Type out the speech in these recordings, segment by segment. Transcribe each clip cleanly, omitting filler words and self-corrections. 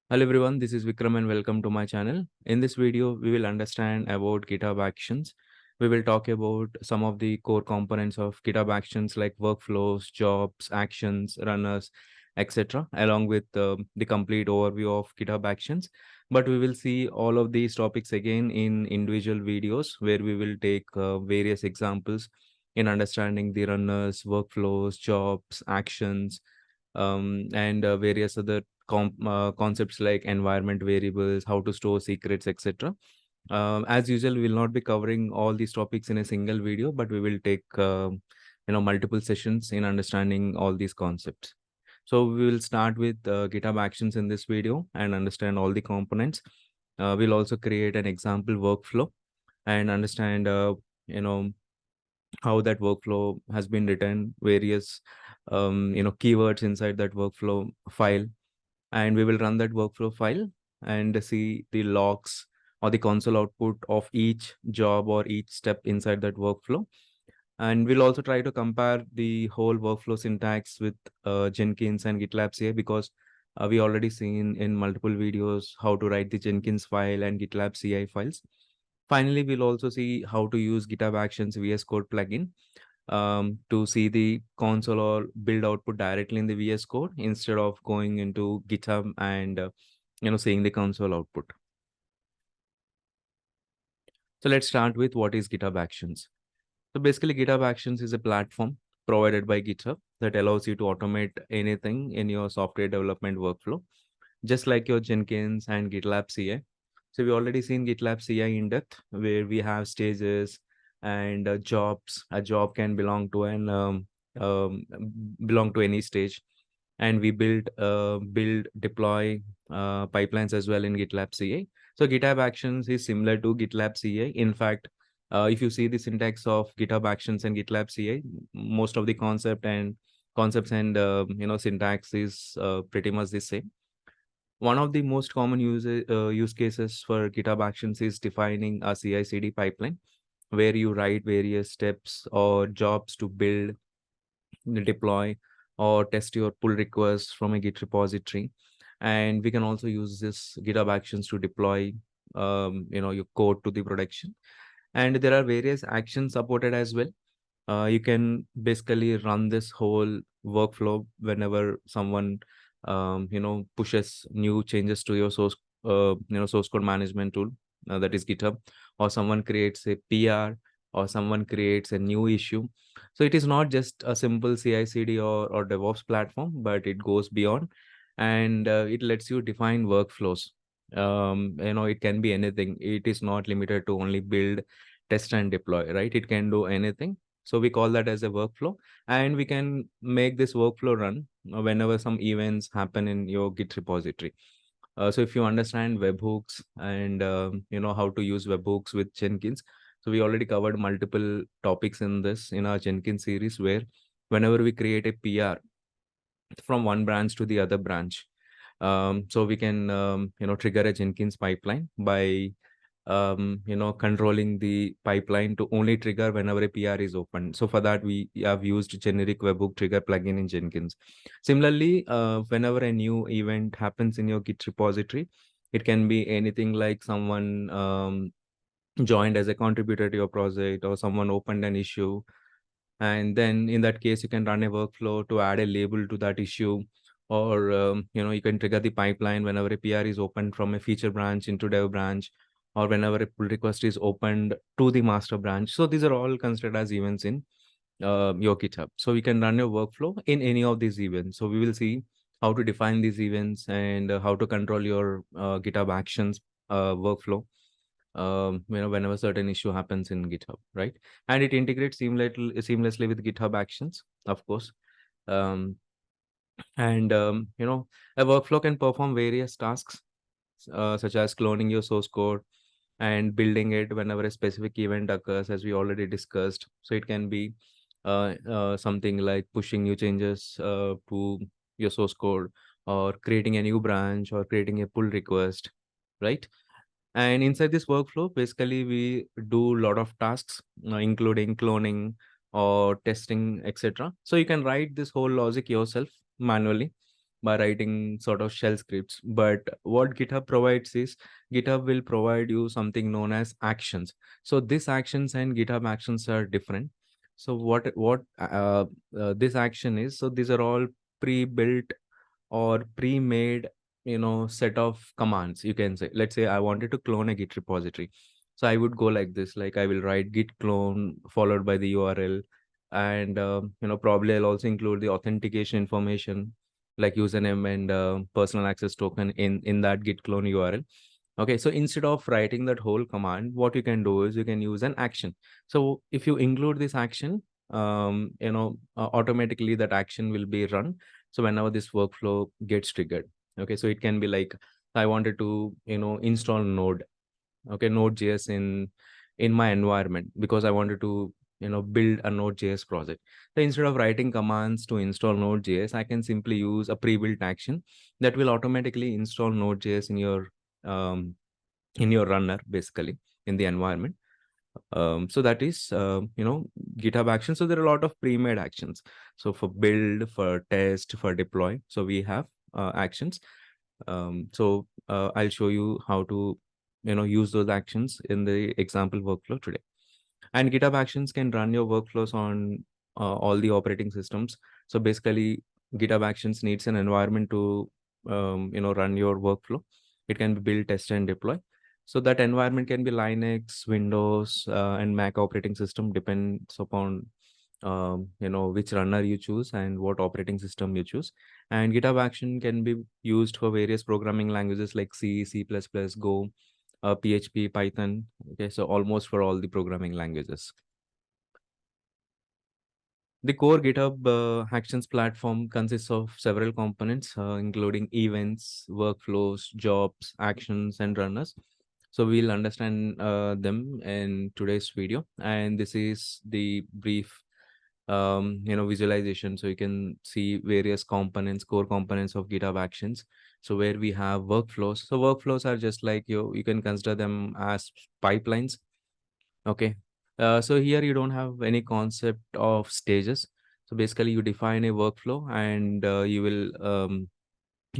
Hello everyone, this is Vikram and welcome to my channel. In this video, we will understand about GitHub Actions. We will talk about some of the core components of GitHub Actions like workflows, jobs, actions, runners, etc. along with the complete overview of GitHub Actions. But we will see all of these topics again in individual videos where we will take various examples in understanding the runners, workflows, jobs, actions, and various other concepts like environment variables, how to store secrets, etc. As usual, we will not be covering all these topics in a single video, but we will take multiple sessions in understanding all these concepts. So we will start with GitHub Actions in this video and understand all the components. We'll also create an example workflow and understand you know how that workflow has been written, various keywords inside that workflow file, and we will run that workflow file and see the logs or the console output of each job or each step inside that workflow. And we'll also try to compare the whole workflow syntax with Jenkins and GitLab CI, because we already seen in multiple videos how to write the Jenkins file and GitLab CI files. Finally, we'll also see how to use GitHub Actions VS Code plugin to see the console or build output directly in the VS Code instead of going into GitHub and seeing the console output. So let's start with what is GitHub Actions. So basically, GitHub Actions is a platform provided by GitHub that allows you to automate anything in your software development workflow, just like your Jenkins and GitLab CI. So we already seen GitLab CI in depth, where we have stages and jobs. A job can belong to um, belong to any stage, and we build deploy pipelines as well in GitLab CI. So GitHub Actions is similar to GitLab CI. In fact, if you see the syntax of GitHub Actions and GitLab CI, most of the concepts and syntax is pretty much the same. One of the most common use cases for GitHub Actions is defining a CI/CD pipeline, where you write various steps or jobs to build, deploy, or test your pull requests from a Git repository. And we can also use this GitHub Actions to deploy your code to the production. And there are various actions supported as well. You can basically run this whole workflow whenever someone pushes new changes to your source code management tool, that is GitHub, or someone creates a PR, or someone creates a new issue. So it is not just a simple CI/CD or DevOps platform, but it goes beyond, and it lets you define workflows. It can be anything. It is not limited to only build, test, and deploy, right? It can do anything. So we call that as a workflow, and we can make this workflow run whenever some events happen in your Git repository. So if you understand webhooks and how to use webhooks with Jenkins, so we already covered multiple topics in this in our Jenkins series, where whenever we create a PR from one branch to the other branch, so we can trigger a Jenkins pipeline by controlling the pipeline to only trigger whenever a PR is open. So for that, we have used generic webhook trigger plugin in Jenkins. Similarly, whenever a new event happens in your Git repository, it can be anything like someone joined as a contributor to your project, or someone opened an issue. And then in that case, you can run a workflow to add a label to that issue, or you can trigger the pipeline whenever a PR is opened from a feature branch into dev branch, or whenever a pull request is opened to the master branch. So these are all considered as events in your GitHub. So you can run your workflow in any of these events. So we will see how to define these events and how to control your GitHub Actions workflow whenever certain issue happens in GitHub, right? And it integrates seamlessly with GitHub Actions, of course. um, and a workflow can perform various tasks, such as cloning your source code and building it whenever a specific event occurs, as we already discussed. So it can be something like pushing new changes to your source code, or creating a new branch, or creating a pull request, right? And inside this workflow, basically, we do a lot of tasks, including cloning or testing, etc. So you can write this whole logic yourself manually, by writing sort of shell scripts. But what GitHub provides is GitHub will provide you something known as actions. So these actions and GitHub actions are different. So what this action is, so these are all pre-built or pre-made, set of commands. You can say, let's say I wanted to clone a Git repository. So I would go like this, like I will write git clone followed by the URL. And probably I'll also include the authentication information like username and personal access token in that git clone URL. Okay, so instead of writing that whole command, what you can do is you can use an action. So if you include this action, automatically that action will be run. So whenever this workflow gets triggered, okay, so it can be like I wanted to, install Node, okay, Node.js in my environment because I wanted to, build a Node.js project. So instead of writing commands to install Node.js, I can simply use a pre-built action that will automatically install Node.js um, in your runner, basically in the environment. So that is, GitHub actions. So there are a lot of pre-made actions. So for build, for test, for deploy, so we have actions. I'll show you how to, use those actions in the example workflow today. And GitHub actions can run your workflows on all the operating systems. So basically, GitHub actions needs an environment to, run your workflow. It can be build, test, and deploy. So that environment can be Linux, Windows, and Mac operating system, depends upon which runner you choose and what operating system you choose. And GitHub action can be used for various programming languages like C, C++, Go, PHP, Python. Okay, so almost for all the programming languages. The core GitHub Actions platform consists of several components, including events, workflows, jobs, actions, and runners. So we'll understand them in today's video. And this is the brief, visualization. So you can see various components, core components of GitHub Actions. So where we have workflows. So workflows are just like you can consider them as pipelines. Okay. So here you don't have any concept of stages. So basically you define a workflow and you will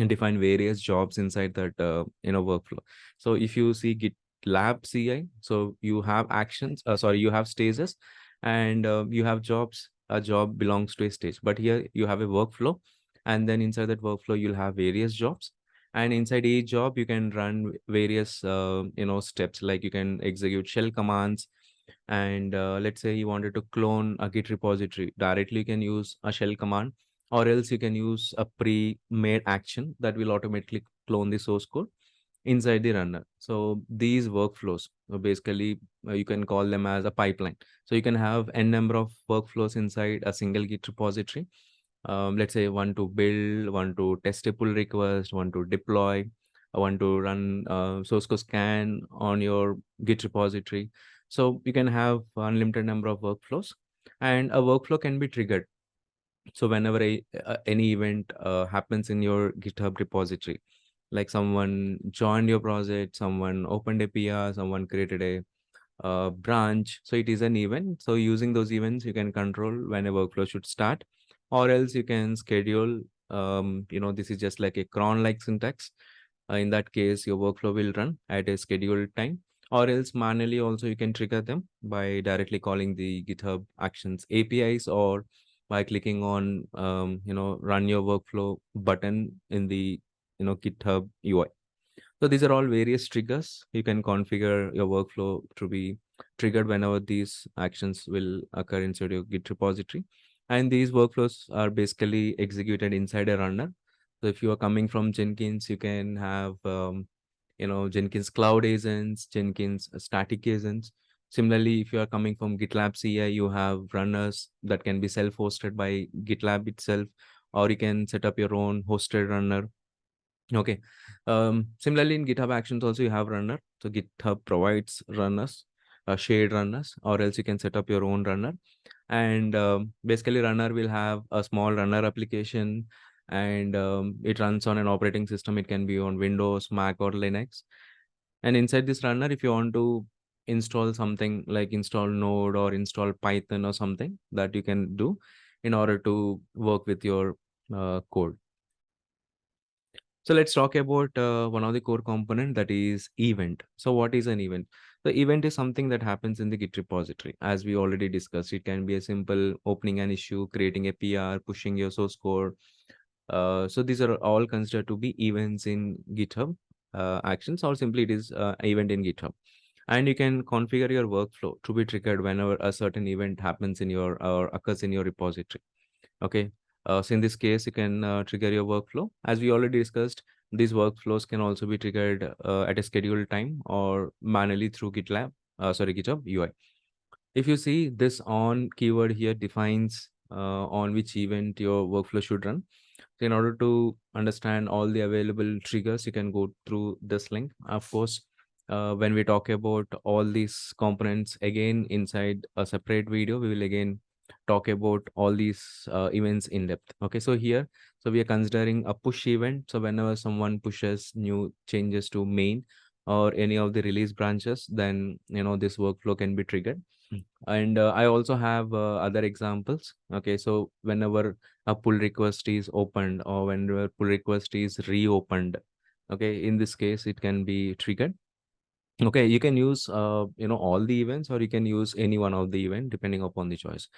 define various jobs inside that workflow. So if you see GitLab CI, so you have actions, you have stages and you have jobs. A job belongs to a stage, but here you have a workflow, and then inside that workflow you'll have various jobs. And inside each job you can run various steps, like you can execute shell commands. And let's say you wanted to clone a Git repository directly, you can use a shell command, or else you can use a pre-made action that will automatically clone the source code inside the runner. So these workflows, basically you can call them as a pipeline. So you can have n number of workflows inside a single Git repository. Let's say one to build, one to test a pull request, one to deploy, one to run source code scan on your Git repository. So you can have unlimited number of workflows, and a workflow can be triggered. So whenever any event happens in your GitHub repository, like someone joined your project, someone opened a PR, someone created a branch, so it is an event. So using those events, you can control when a workflow should start, or else you can schedule. This is just like a cron-like syntax. In that case, your workflow will run at a scheduled time, or else manually also you can trigger them by directly calling the GitHub Actions APIs, or by clicking on run your workflow button in the GitHub UI. So these are all various triggers. You can configure your workflow to be triggered whenever these actions will occur inside your Git repository. And these workflows are basically executed inside a runner. So if you are coming from Jenkins, you can have Jenkins Cloud agents, Jenkins static agents. Similarly, if you are coming from GitLab CI, you have runners that can be self-hosted by GitLab itself, or you can set up your own hosted runner. Okay. Similarly, in GitHub Actions also you have runner. So GitHub provides runners, shared runners, or else you can set up your own runner. And basically, runner will have a small runner application, and it runs on an operating system. It can be on Windows, Mac, or Linux. And inside this runner, if you want to install something like install Node or install Python or something, that you can do in order to work with your code. So let's talk about one of the core component, that is event. So what is an event? The event is something that happens in the Git repository. As we already discussed, it can be a simple opening an issue, creating a PR, pushing your source code. So these are all considered to be events in GitHub actions, or simply it is event in GitHub. And you can configure your workflow to be triggered whenever a certain event happens in your or occurs in your repository. Okay. So in this case, you can trigger your workflow. As we already discussed, these workflows can also be triggered at a scheduled time or manually through GitHub UI. If you see, this on keyword here defines on which event your workflow should run. So in order to understand all the available triggers, you can go through this link. Of course, when we talk about all these components again inside a separate video, we will again talk about all these events in depth. Okay, so here, so we are considering a push event. So whenever someone pushes new changes to main or any of the release branches, then this workflow can be triggered. And I also have other examples. Okay, so whenever a pull request is opened or whenever pull request is reopened, okay, in this case it can be triggered. Okay, you can use all the events, or you can use any one of the event depending upon the choice.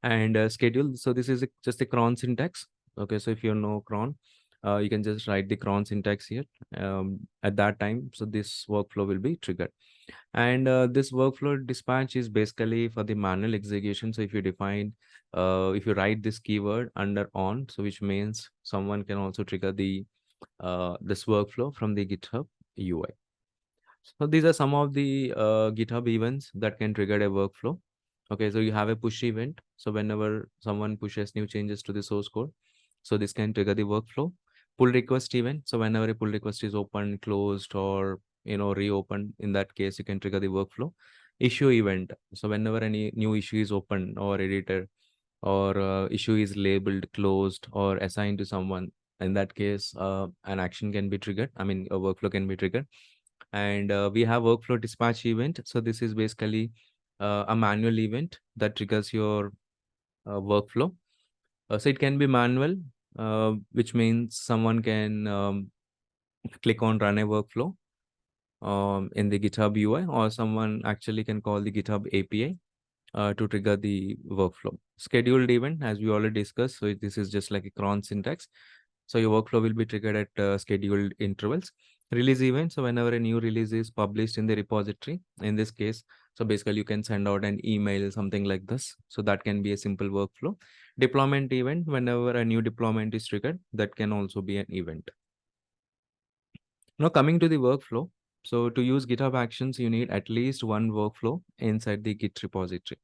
And schedule, so this is just a cron syntax. Okay, so if you know cron, you can just write the cron syntax here at that time, so this workflow will be triggered. And this workflow dispatch is basically for the manual execution. So if you define, if you write this keyword under on, so which means someone can also trigger the this workflow from the GitHub UI. So these are some of the GitHub events that can trigger a workflow. Okay, so you have a push event. So whenever someone pushes new changes to the source code, so this can trigger the workflow. Pull request event. So whenever a pull request is opened, closed, or reopened, in that case, you can trigger the workflow. Issue event. So whenever any new issue is opened or edited, or issue is labeled closed or assigned to someone, in that case, an action can be triggered. I mean, a workflow can be triggered. And we have workflow dispatch event. So this is basically a manual event that triggers your workflow. So it can be manual, which means someone can click on run a workflow in the GitHub UI, or someone actually can call the GitHub API to trigger the workflow. Scheduled event, as we already discussed, so this is just like a cron syntax. So your workflow will be triggered at scheduled intervals. Release event, so whenever a new release is published in the repository, in this case, so basically you can send out an email, something like this. So that can be a simple workflow. Deployment event, whenever a new deployment is triggered, that can also be an event. Now coming to the workflow. So to use GitHub Actions, you need at least one workflow inside the Git repository.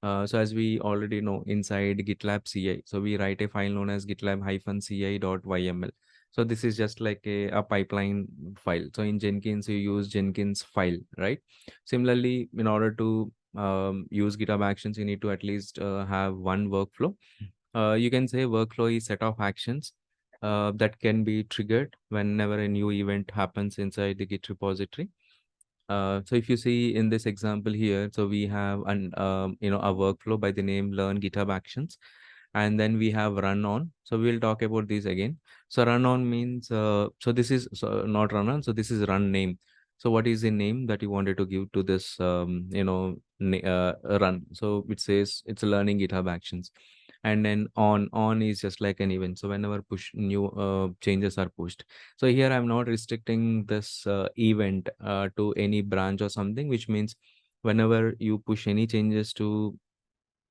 So as we already know, inside GitLab CI, so we write a file known as gitlab-ci.yml. So this is just like a pipeline file. So in Jenkins, you use Jenkins file, right? Similarly, in order to use GitHub Actions, you need to at least have one workflow. You can say workflow is set of actions that can be triggered whenever a new event happens inside the Git repository. So if you see in this example here, so we have a workflow by the name learn GitHub actions, and then we have run on. So we'll talk about these again. So run on means so this is not run on. So this is run name. So what is the name that you wanted to give to this run? So it says it's learning GitHub actions. And then on is just like an event. So whenever push new changes are pushed, so here I'm not restricting this event to any branch or something, which means whenever you push any changes to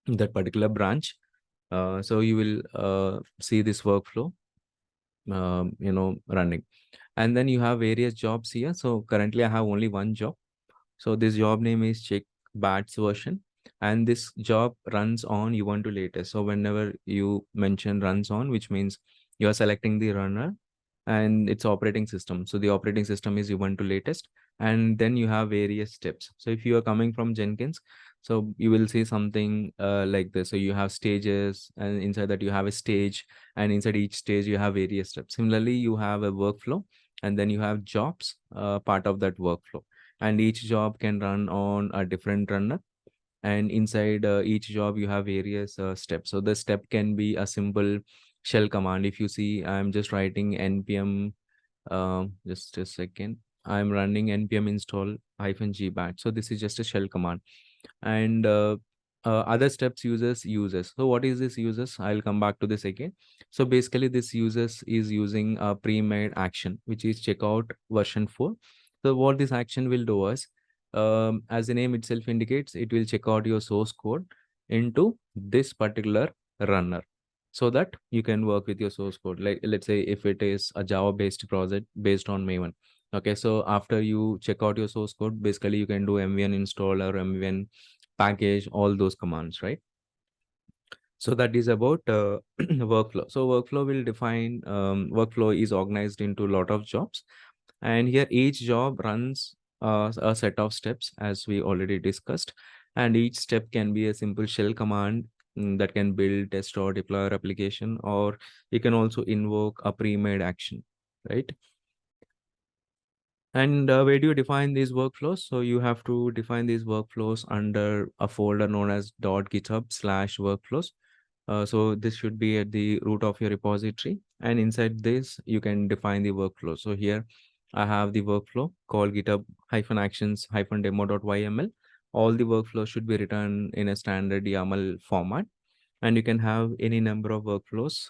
that particular branch, so you will see this workflow running. And then you have various jobs here. So currently I have only one job. So this job name is check bats version, and this job runs on Ubuntu latest. So whenever you mention runs on, which means you are selecting the runner and its operating system. So the operating system is Ubuntu latest, and then you have various steps. So if you are coming from Jenkins, so you will see something like this. So you have stages, and inside that you have a stage, and inside each stage you have various steps. Similarly, you have a workflow, and then you have jobs part of that workflow, and each job can run on a different runner. And inside each job you have various steps. So the step can be a simple shell command. If you see, I'm just writing npm Just a second. I'm running npm install -g batch. So this is just a shell command. And other steps uses. So what is this uses? I'll come back to this again. So basically this uses is using a pre-made action, which is checkout version 4. So what this action will do is, as the name itself indicates, it will check out your source code into this particular runner, so that you can work with your source code. Like, let's say if it is a Java based project based on Maven. Okay, so after you check out your source code, basically you can do mvn install or mvn package, all those commands, right? So that is about workflow. So workflow will define, workflow is organized into a lot of jobs, and here each job runs a set of steps, as we already discussed, and each step can be a simple shell command, that can build, test, or deploy our application, or you can also invoke a pre-made action, right? And where do you define these workflows? So you have to define these workflows under a folder known as .github/workflows. So this should be at the root of your repository. And inside this, you can define the workflow. So here I have the workflow called github-actions-demo.yml. All the workflows should be written in a standard YAML format. And you can have any number of workflows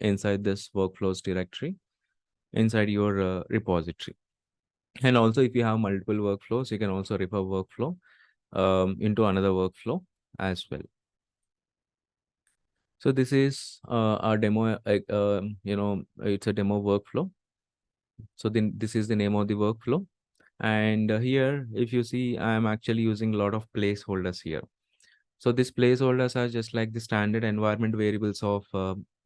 inside this workflows directory, inside your repository. And also, if you have multiple workflows, you can also refer workflow into another workflow as well. So this is our demo, it's a demo workflow. So then this is the name of the workflow. And here, if you see, I'm actually using a lot of placeholders here. So these placeholders are just like the standard environment variables of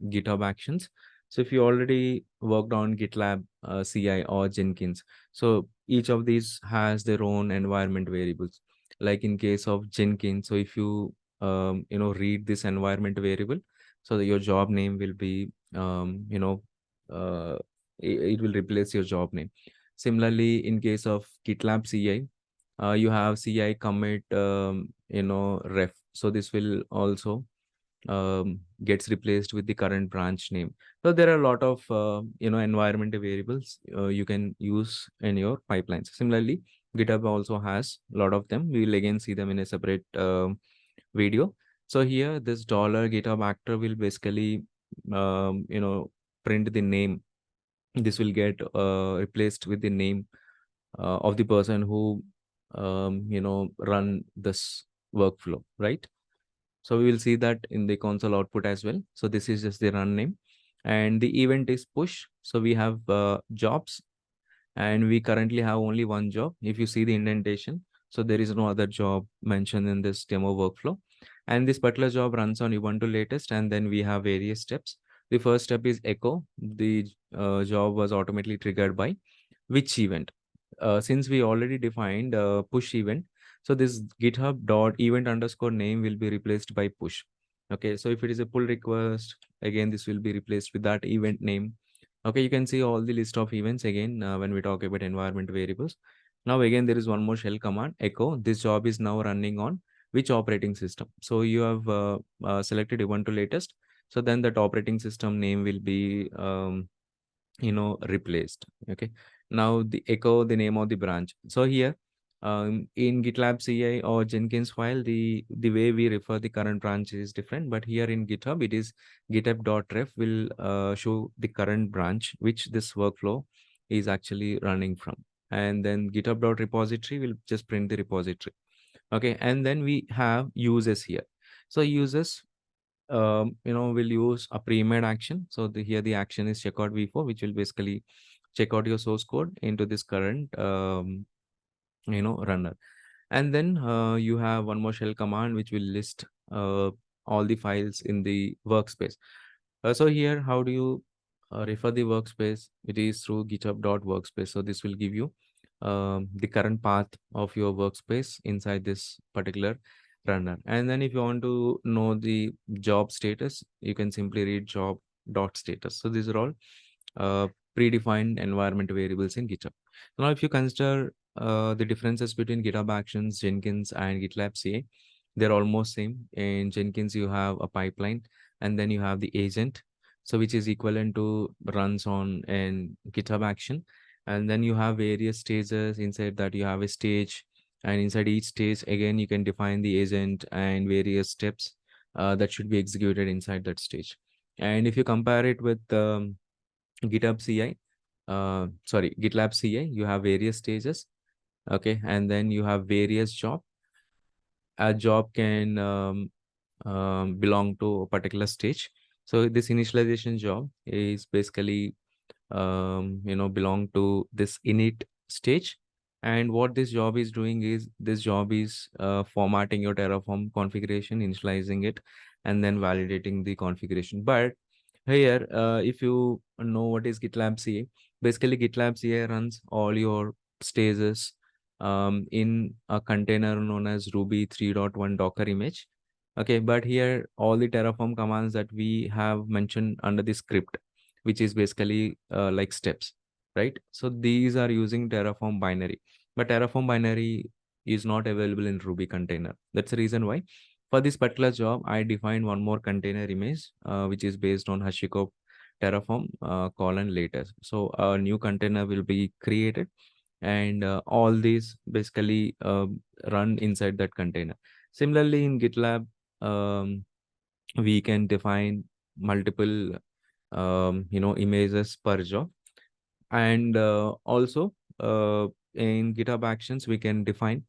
GitHub Actions. So if you already worked on GitLab CI or Jenkins, so each of these has their own environment variables. Like in case of Jenkins, so if you read this environment variable, so that your job name will be it will replace your job name. Similarly, in case of GitLab CI, you have CI commit ref. So this will also gets replaced with the current branch name. So there are a lot of environment variables you can use in your pipelines. Similarly, GitHub also has a lot of them. We will again see them in a separate video. So here this dollar GitHub actor will basically print the name. This will get replaced with the name of the person who run this workflow, right? So we will see that in the console output as well. So this is just the run name, and the event is push. So we have jobs, and we currently have only one job. If you see the indentation, so there is no other job mentioned in this demo workflow. And this particular job runs on Ubuntu latest, and then we have various steps. The first step is echo. The job was automatically triggered by which event? Since we already defined push event, so this GitHub dot event underscore name will be replaced by push. Okay, so if it is a pull request, again, this will be replaced with that event name. Okay, you can see all the list of events again when we talk about environment variables. Now, again, there is one more shell command, echo. This job is now running on which operating system? So you have selected Ubuntu latest. So then that operating system name will be replaced. Okay, now the echo the name of the branch. So here in GitLab CI or Jenkins file, the way we refer the current branch is different, but here in GitHub it is github.ref will show the current branch which this workflow is actually running from, and then github.repository will just print the repository. Okay, and then we have users here. So users will use a pre-made action. So here the action is checkout v4, which will basically check out your source code into this current runner. And then you have one more shell command which will list all the files in the workspace. So here, how do you refer the workspace? It is through github.workspace. So this will give you the current path of your workspace inside this particular runner. And then if you want to know the job status, you can simply read job.status. So these are all predefined environment variables in GitHub. Now, if you consider the differences between GitHub Actions, Jenkins, and GitLab CA, they're almost same. In Jenkins, you have a pipeline, and then you have the agent. So which is equivalent to runs on an GitHub action. And then you have various stages. Inside that you have a stage, and inside each stage, again, you can define the agent and various steps that should be executed inside that stage. And if you compare it with GitHub CI, GitLab CI, you have various stages. Okay. And then you have various job. A job can belong to a particular stage. So this initialization job is basically belong to this init stage. And what this job is doing is this job is formatting your Terraform configuration, initializing it, and then validating the configuration. But here, if you know what is GitLab CA, basically GitLab CA runs all your stages in a container known as Ruby 3.1 Docker image. Okay, but here all the Terraform commands that we have mentioned under the script, which is basically like steps, right? So these are using Terraform binary, but Terraform binary is not available in Ruby container. That's the reason why for this particular job, I defined one more container image, which is based on HashiCorp Terraform colon latest. So a new container will be created, and all these basically run inside that container. Similarly, in GitLab, um, we can define multiple images per job. And also in GitHub Actions, we can define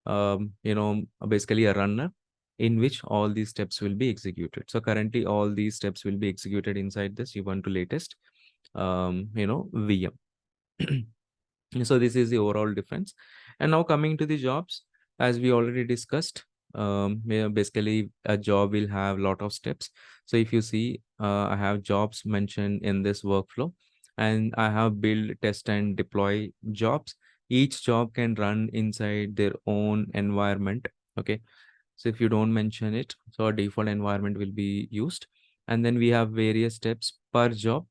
basically a runner in which all these steps will be executed. So currently all these steps will be executed inside this Ubuntu latest VM. So this is the overall difference. And now coming to the jobs, as we already discussed, basically a job will have a lot of steps. So if you see, I have jobs mentioned in this workflow, and I have build, test, and deploy jobs. Each job can run inside their own environment. Okay. So if you don't mention it, so a default environment will be used. And then we have various steps per job.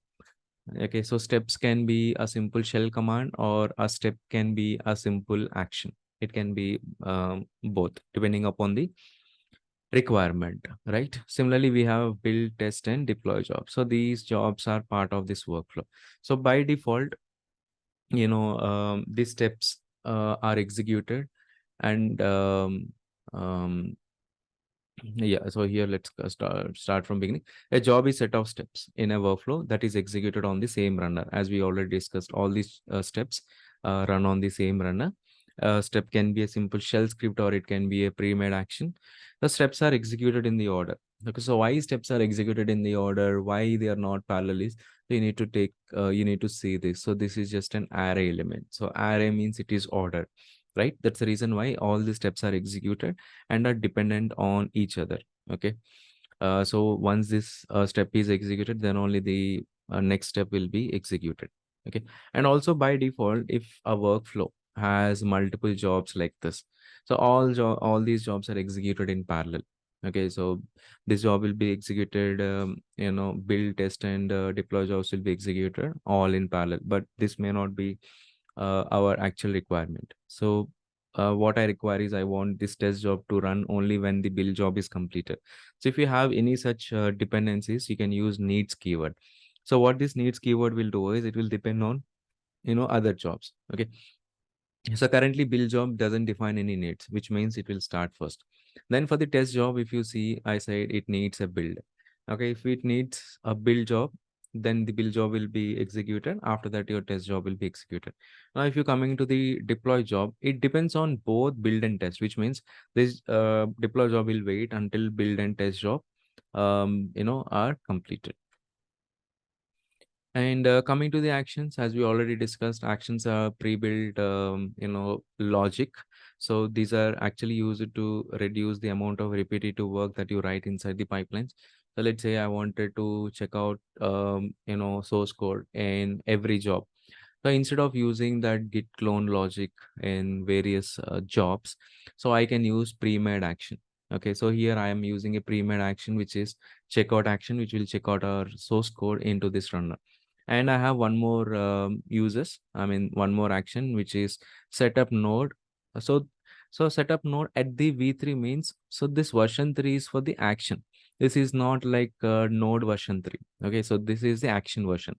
Okay, so steps can be a simple shell command, or a step can be a simple action. It can be both depending upon the requirement, right? Similarly, we have build, test, and deploy jobs. So these jobs are part of this workflow. So by default, these steps are executed, and um, yeah, so here let's start from beginning. A job is set of steps in a workflow that is executed on the same runner. As we already discussed, all these steps run on the same runner. A step can be a simple shell script, or it can be a pre-made action. The steps are executed in the order. Okay, so why steps are executed in the order, why they are not parallel is, you need to see this. So this is just an array element. So array means it is order, right? That's the reason why all the steps are executed and are dependent on each other. Okay. So once this step is executed, then only the next step will be executed. Okay. And also by default, if a workflow has multiple jobs like this, so all these jobs are executed in parallel. Okay. So this job will be executed, build, test, and deploy jobs will be executed all in parallel, but this may not be our actual requirement. So what I require is I want this test job to run only when the build job is completed. So if you have any such dependencies, you can use needs keyword. So what this needs keyword will do is it will depend on other jobs. Okay. So currently build job doesn't define any needs, which means it will start first. Then for the test job, if you see, I said it needs a build. Okay, if it needs a build job, then the build job will be executed. After that, your test job will be executed. Now, if you're coming to the deploy job, it depends on both build and test, which means this deploy job will wait until build and test job are completed. And coming to the actions, as we already discussed, actions are pre-built, logic. So these are actually used to reduce the amount of repetitive work that you write inside the pipelines. So let's say I wanted to check out, source code in every job. So instead of using that git clone logic in various jobs, so I can use pre-made action. Okay, so here I am using a pre-made action, which is checkout action, which will check out our source code into this runner. And I have one more one more action, which is setup node. So setup node at the v3 means, so this version 3 is for the action. This is not like Node version 3. Okay, so this is the action version.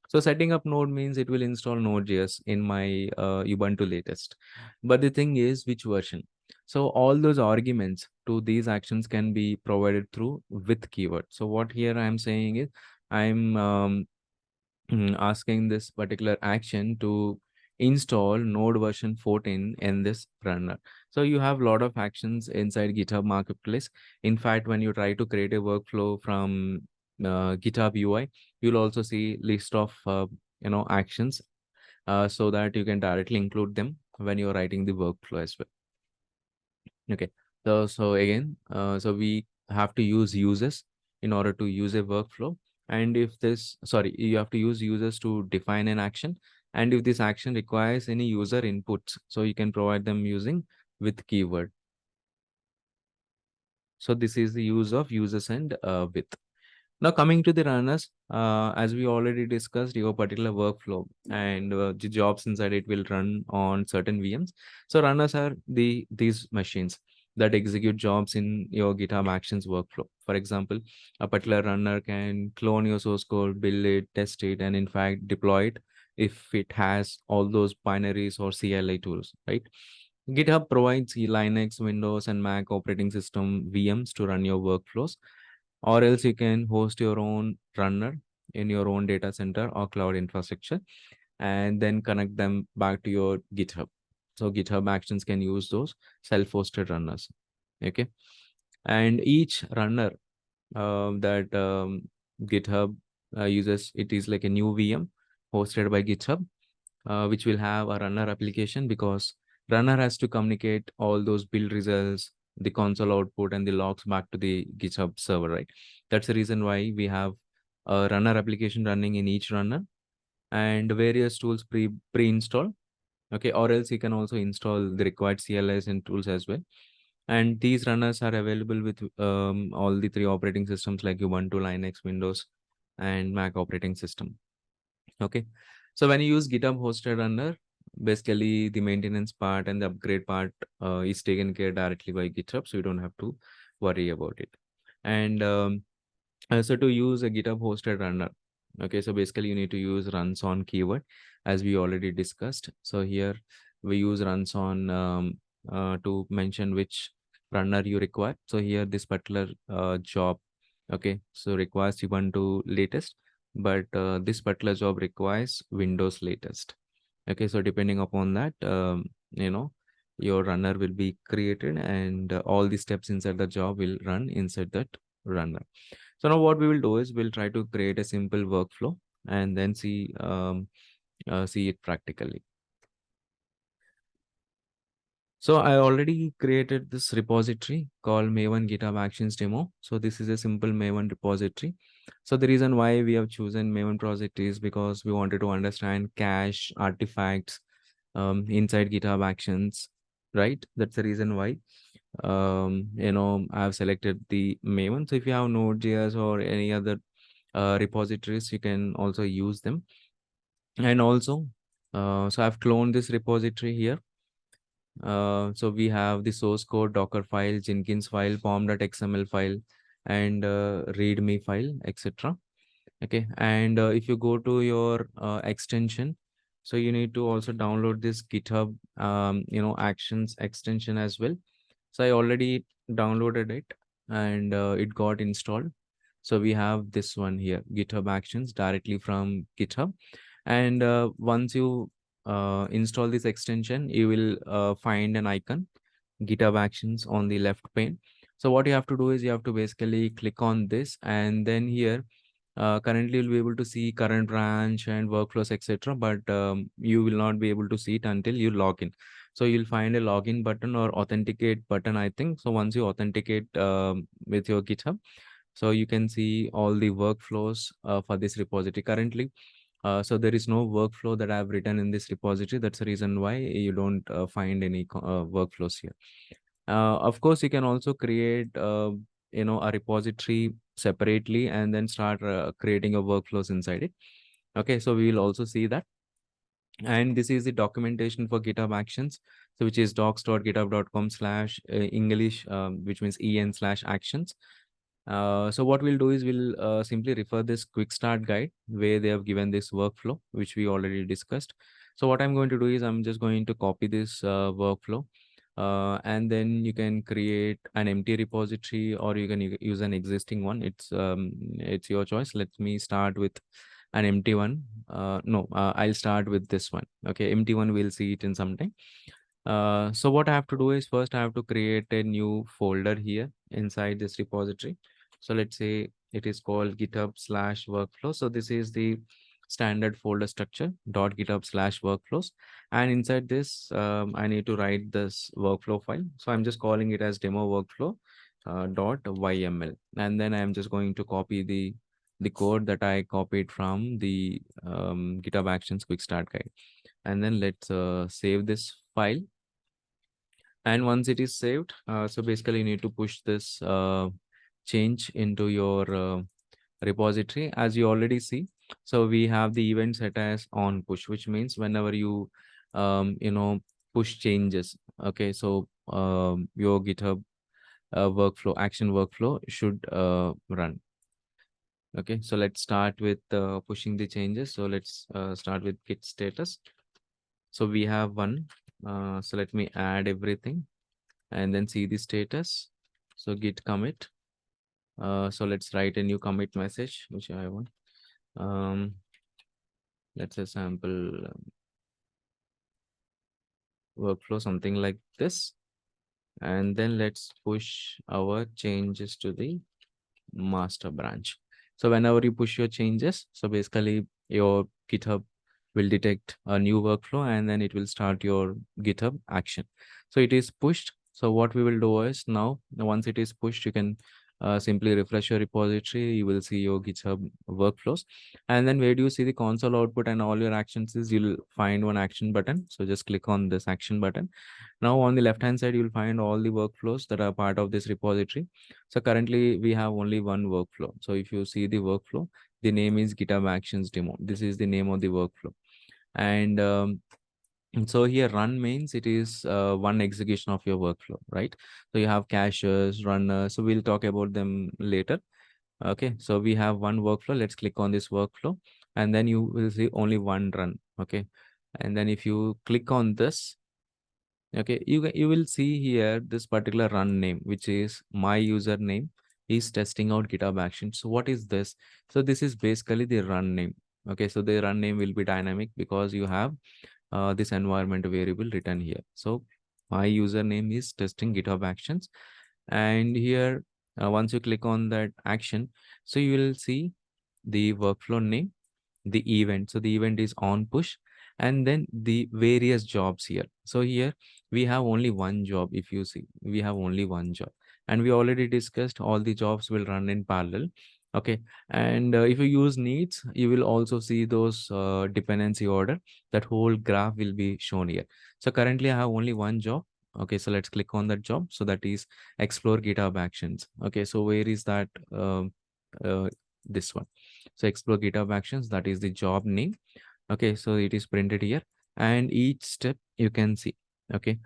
So setting up Node means it will install Node.js in my Ubuntu latest. But the thing is, which version? So all those arguments to these actions can be provided through with keyword. So what here I am saying is I'm asking this particular action to install node version 14 in this runner. So you have a lot of actions inside GitHub Marketplace. In fact, when you try to create a workflow from GitHub UI, you'll also see list of actions so that you can directly include them when you're writing the workflow as well. Okay. So again, so we have to use users in order to use a workflow. And if this, sorry, you have to use users to define an action. And if this action requires any user inputs, so you can provide them using with keyword. So this is the use of users and with. Now coming to the runners, as we already discussed, your particular workflow and the jobs inside it will run on certain VMs. So runners are these machines that execute jobs in your GitHub Actions workflow. For example, a particular runner can clone your source code, build it, test it, and in fact deploy it if it has all those binaries or CLI tools, right? GitHub provides Linux, Windows, and Mac operating system VMs to run your workflows, or else you can host your own runner in your own data center or cloud infrastructure and then connect them back to your GitHub. So GitHub Actions can use those self-hosted runners. Okay. And each runner that GitHub uses, it is like a new VM hosted by GitHub, which will have a runner application, because runner has to communicate all those build results, the console output, and the logs back to the GitHub server, right? That's the reason why we have a runner application running in each runner and various tools pre-installed. Okay, or else you can also install the required CLIs and tools as well. And these runners are available with all the three operating systems like Ubuntu, Linux, Windows, and Mac operating system. Okay. So when you use GitHub hosted runner, basically the maintenance part and the upgrade part is taken care directly by GitHub. So you don't have to worry about it. And so to use a GitHub hosted runner, okay, so basically you need to use runs on keyword as we already discussed. So here we use runs on to mention which runner you require. So here this particular job, okay, so requires Ubuntu latest, but this particular job requires Windows latest. Okay, so depending upon that, your runner will be created and all the steps inside the job will run inside that runner. So now what we will do is we'll try to create a simple workflow and then see it practically. So I already created this repository called Maven GitHub Actions Demo. So this is a simple Maven repository. So the reason why we have chosen Maven project is because we wanted to understand cache artifacts inside GitHub Actions, right? That's the reason why I've selected the Maven. So if you have Node.js or any other repositories, you can also use them. And also, so I've cloned this repository here. So we have the source code, Docker file, Jenkins file, pom.xml file, and README file, etc. Okay, and if you go to your extension, so you need to also download this GitHub, Actions extension as well. So I already downloaded it and it got installed. So we have this one here, GitHub Actions directly from GitHub. And once you install this extension, you will find an icon, GitHub Actions on the left pane. So what you have to do is you have to basically click on this, and then here currently you'll be able to see current branch and workflows, etc. But you will not be able to see it until you log in. So you'll find a login button or authenticate button, I think. So once you authenticate with your GitHub, so you can see all the workflows for this repository currently. So there is no workflow that I've written in this repository. That's the reason why you don't find any workflows here. Of course, you can also create, a repository separately and then start creating a workflows inside it. Okay, so we will also see that. And this is the documentation for GitHub Actions, so which is docs.github.com/English, which means en/actions. So what we'll do is we'll simply refer this quick start guide where they have given this workflow, which we already discussed. So what I'm going to do is I'm just going to copy this workflow, and then you can create an empty repository or you can use an existing one. It's your choice. Let me start with an empty one. No, I'll start with this one. Okay, empty one, we'll see it in some time. So what I have to do is first I have to create a new folder here inside this repository. So let's say it is called GitHub/workflow. So this is the standard folder structure .github/workflows. And inside this, I need to write this workflow file. So I'm just calling it as demo workflow .yml. And then I'm just going to copy the code that I copied from the GitHub Actions quick start guide. And then let's save this file. And once it is saved, so basically you need to push this change into your repository. As you already see, so we have the event set as on push, which means whenever you push changes, okay, so your GitHub workflow action workflow should run. Okay, so let's start with pushing the changes. So let's start with git status. So we have one. So let me add everything and then see the status. So git commit. So let's write a new commit message, which I want. Let's say sample workflow, something like this. And then let's push our changes to the master branch. So whenever you push your changes, so basically your GitHub will detect a new workflow and then it will start your GitHub action. So it is pushed. So what we will do is now, once it is pushed, you can simply refresh your repository. You will see your GitHub workflows. And then where do you see the console output and all your actions is, you'll find one action button. So just click on this action button. Now on the left hand side, you'll find all the workflows that are part of this repository. So currently we have only one workflow. So if you see the workflow, the name is GitHub Actions Demo. This is the name of the workflow. And so here run means it is one execution of your workflow, right? So you have cachers, runners. So we'll talk about them later. Okay, so we have one workflow. Let's click on this workflow and then you will see only one run. Okay, and then if you click on this, okay, you will see here this particular run name, which is my username is testing out GitHub Action. So what is this? So this is basically the run name. Okay, so the run name will be dynamic because you have this environment variable written here. So my username is testing GitHub Actions. And here, once you click on that action, so you will see the workflow name, the event. So the event is on push and then the various jobs here. So here we have only one job. If you see, we have only one job and we already discussed all the jobs will run in parallel. Okay, and if you use needs, you will also see those dependency order. That whole graph will be shown here. So currently I have only one job. Okay, so let's click on that job. So that is explore GitHub Actions. Okay, so where is that? This one. So explore GitHub Actions, that is the job name. Okay, so it is printed here and each step you can see. Okay,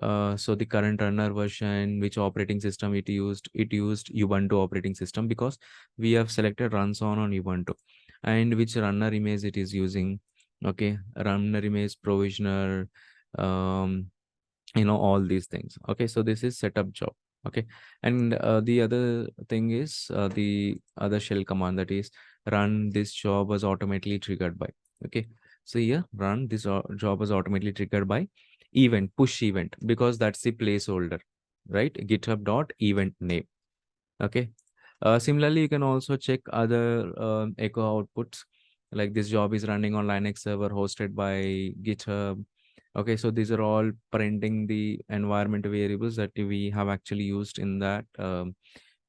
so the current runner version, which operating system it used Ubuntu operating system because we have selected runs on Ubuntu, and which runner image it is using. Okay, runner image provisioner, all these things. Okay, so this is setup job. Okay, and the other thing is the other shell command, that is run this job was automatically triggered by. Okay, so here run this job was automatically triggered by event, push event, because that's the placeholder, right? GitHub dot event name. Okay, similarly you can also check other echo outputs, like this job is running on Linux server hosted by GitHub. Okay, so these are all printing the environment variables that we have actually used in that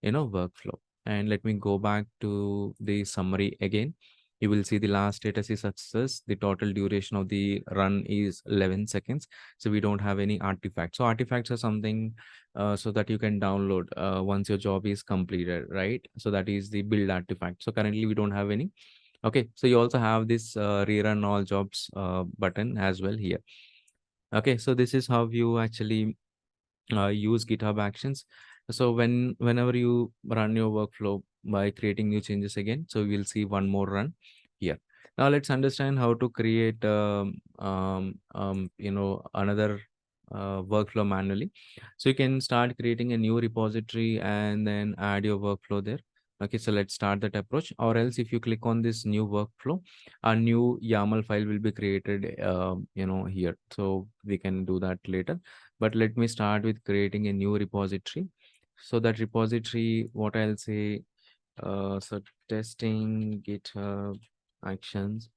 workflow. And let me go back to the summary again. You will see the last status is success. The total duration of the run is 11 seconds. So we don't have any artifacts. So artifacts are something so that you can download once your job is completed, right? So that is the build artifact. So currently we don't have any. Okay, so you also have this rerun all jobs button as well here. Okay, so this is how you actually use GitHub Actions. So whenever you run your workflow by creating new changes again, so we'll see one more run here. Now let's understand how to create another workflow manually. So you can start creating a new repository and then add your workflow there. Okay, so let's start that approach. Or else if you click on this new workflow, a new YAML file will be created here. So we can do that later. But let me start with creating a new repository. So that repository, what I'll say, so testing GitHub actions,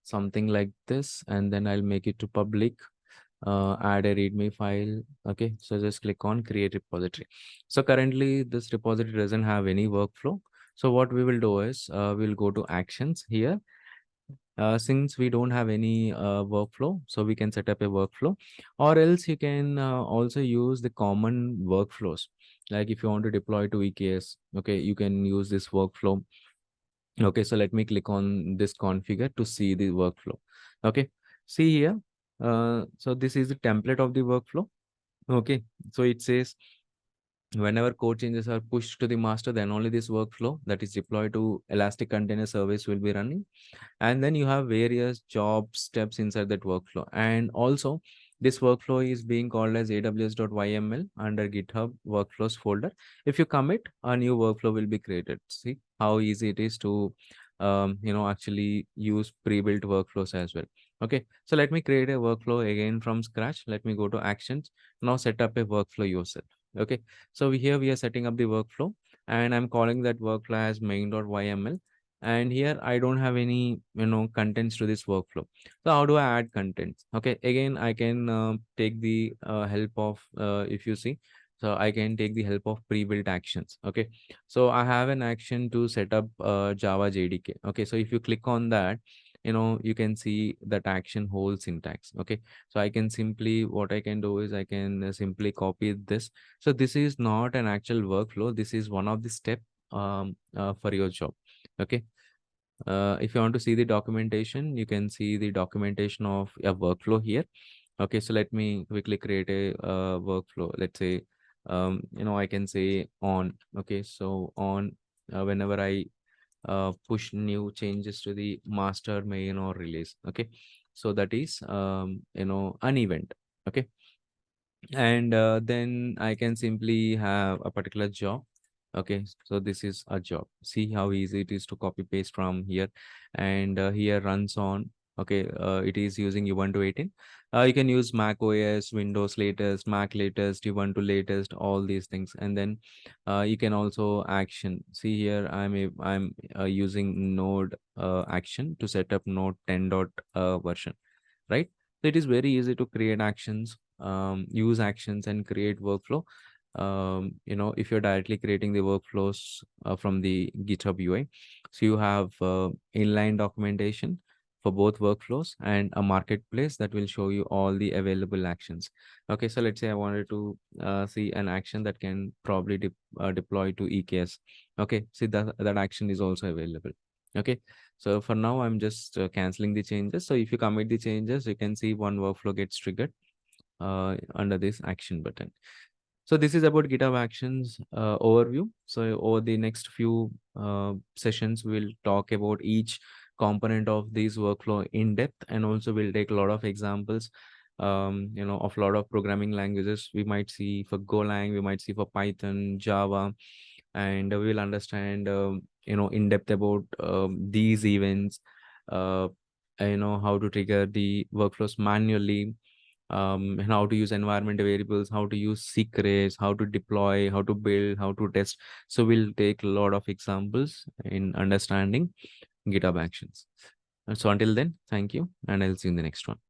something like this, and then I'll make it to public. Add a readme file. Okay, so just click on create repository. So currently this repository doesn't have any workflow. So what we will do is we'll go to actions here. Since we don't have any workflow, so we can set up a workflow, or else you can also use the common workflows. Like if you want to deploy to EKS, okay, you can use this workflow. Okay, so let me click on this configure to see the workflow. Okay, see here. So this is the template of the workflow. Okay, so it says whenever code changes are pushed to the master, then only this workflow that is deployed to Elastic Container Service will be running. And then you have various job steps inside that workflow. And also this workflow is being called as aws.yml under GitHub workflows folder. If you commit, a new workflow will be created. See how easy it is to actually use pre-built workflows as well. Okay, so let me create a workflow again from scratch. Let me go to actions. Now set up a workflow yourself. Okay, so here we are setting up the workflow, and I'm calling that workflow as main.yml. And here I don't have any contents to this workflow. So how do I add contents? Okay, again I can take the help of if you see, so I can take the help of pre-built actions. Okay, so I have an action to set up Java JDK. Okay, so if you click on that, you can see that action whole syntax. Okay, so I can simply, what I can do is I can simply copy this. So this is not an actual workflow, this is one of the step for your job. Okay, if you want to see the documentation, you can see the documentation of a workflow here. Okay, so let me quickly create a workflow. Let's say, I can say on. Okay, so on whenever I push new changes to the master, main, or release. Okay, so that is an event. Okay, and then I can simply have a particular job. Okay, so this is a job. See how easy it is to copy paste from here, and here runs on. Okay, it is using U1 to 18. You can use Mac OS, Windows latest, Mac latest, U1 to latest, all these things, and then you can also action. See here, I'm using Node action to set up Node 10 version, right? So it is very easy to create actions, use actions, and create workflow. If you're directly creating the workflows from the GitHub UI, so you have inline documentation for both workflows and a marketplace that will show you all the available actions. Okay, so let's say I wanted to see an action that can probably deploy to EKS. Okay, see that action is also available. Okay, so for now, I'm just canceling the changes. So if you commit the changes, you can see one workflow gets triggered under this action button. So this is about GitHub Actions overview. So over the next few sessions, we'll talk about each component of this workflow in depth, and also we'll take a lot of examples, of a lot of programming languages. We might see for Golang, we might see for Python, Java, and we will understand, in depth about these events, uh, how to trigger the workflows manually, and how to use environment variables, how to use secrets, how to deploy, how to build, how to test. So we'll take a lot of examples in understanding GitHub Actions. And so until then, thank you, and I'll see you in the next one.